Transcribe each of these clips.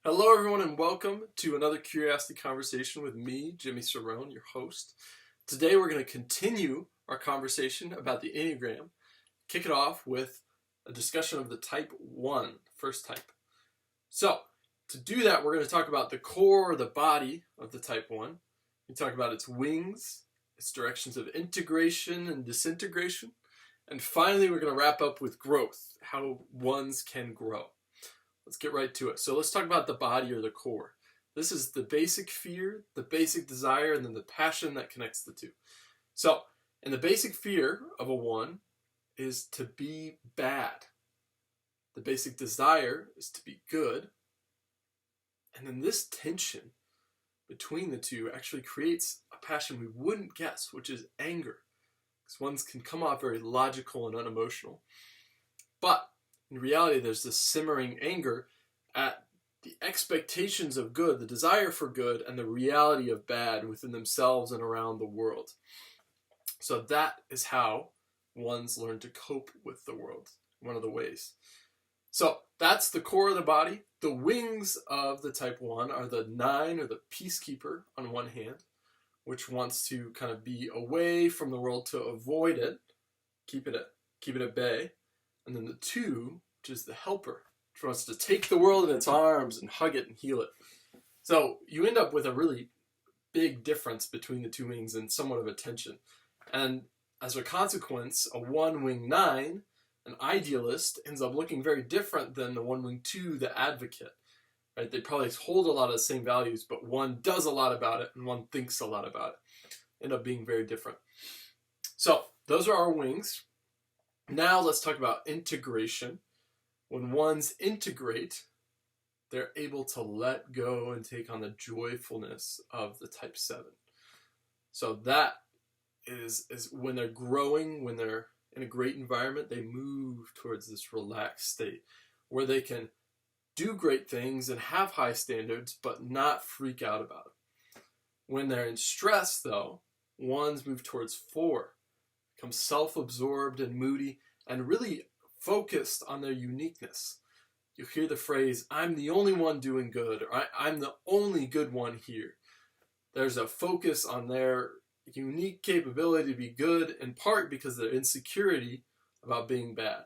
Hello, everyone, and welcome to another Curiosity Conversation with me, Jimmy Cerrone, your host. Today, we're going to continue our conversation about the Enneagram, kick it off with a discussion of the type 1, first type. So, to do that, we're going to talk about the core or the body of the type 1. We talk about its wings, its directions of integration and disintegration, and finally, we're going to wrap up with growth, how ones can grow. Let's get right to it. So let's talk about the body or the core. This is the basic fear, the basic desire, and then the passion that connects the two. So, and the basic fear of a 1 is to be bad. The basic desire is to be good. And then this tension between the two actually creates a passion we wouldn't guess, which is anger. Because ones can come off very logical and unemotional. But in reality, there's this simmering anger at the expectations of good, the desire for good, and the reality of bad within themselves and around the world. So that is how ones learn to cope with the world, one of the ways. So that's the core of the body. The wings of the type 1 are the 9, or the peacekeeper on one hand, which wants to kind of be away from the world to avoid it, keep it at bay. And then the 2, which is the helper, which wants to take the world in its arms and hug it and heal it. So you end up with a really big difference between the two wings and somewhat of a tension. And as a consequence, a 1-wing 9, an idealist, ends up looking very different than the 1-wing 2, the advocate. Right? They probably hold a lot of the same values, but one does a lot about it and one thinks a lot about it. End up being very different. So those are our wings. Now let's talk about integration. When ones integrate, they're able to let go and take on the joyfulness of the type 7. So that is when they're growing, when they're in a great environment, they move towards this relaxed state where they can do great things and have high standards, but not freak out about it. When they're in stress, though, ones move towards 4. Become self-absorbed and moody and really focused on their uniqueness. You hear the phrase, I'm the only one doing good, or I'm the only good one here. There's a focus on their unique capability to be good, in part because of their insecurity about being bad.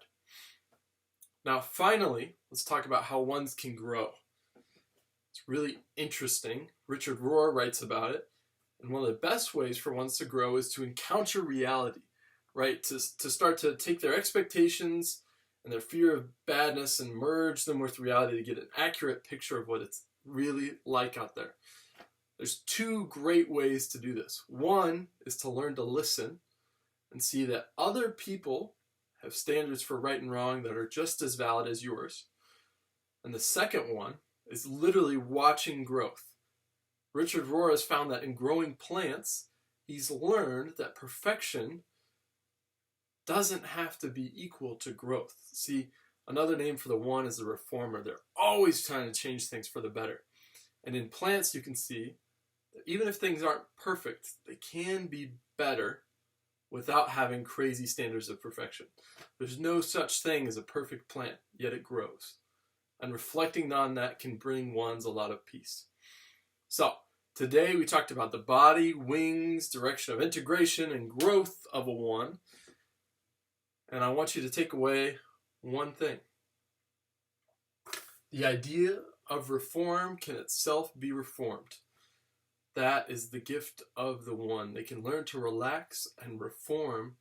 Now, finally, let's talk about how ones can grow. It's really interesting. Richard Rohr writes about it. And one of the best ways for ones to grow is to encounter reality. Right, to start to take their expectations and their fear of badness and merge them with reality to get an accurate picture of what it's really like out there. There's 2 great ways to do this. One is to learn to listen and see that other people have standards for right and wrong that are just as valid as yours. And the second one is literally watching growth. Richard Rohr has found that in growing plants, he's learned that perfection doesn't have to be equal to growth. See, another name for the 1 is the reformer. They're always trying to change things for the better. And in plants, you can see that even if things aren't perfect, they can be better without having crazy standards of perfection. There's no such thing as a perfect plant, yet it grows. And reflecting on that can bring ones a lot of peace. So, today we talked about the body, wings, direction of integration, and growth of a 1. And I want you to take away one thing. The idea of reform can itself be reformed. That is the gift of the 1. They can learn to relax and reform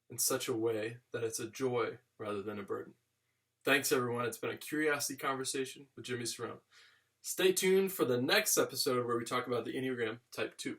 in such a way that it's a joy rather than a burden. Thanks, everyone. It's been a Curiosity Conversation with Jimmy Cerrone. Stay tuned for the next episode where we talk about the Enneagram Type 2.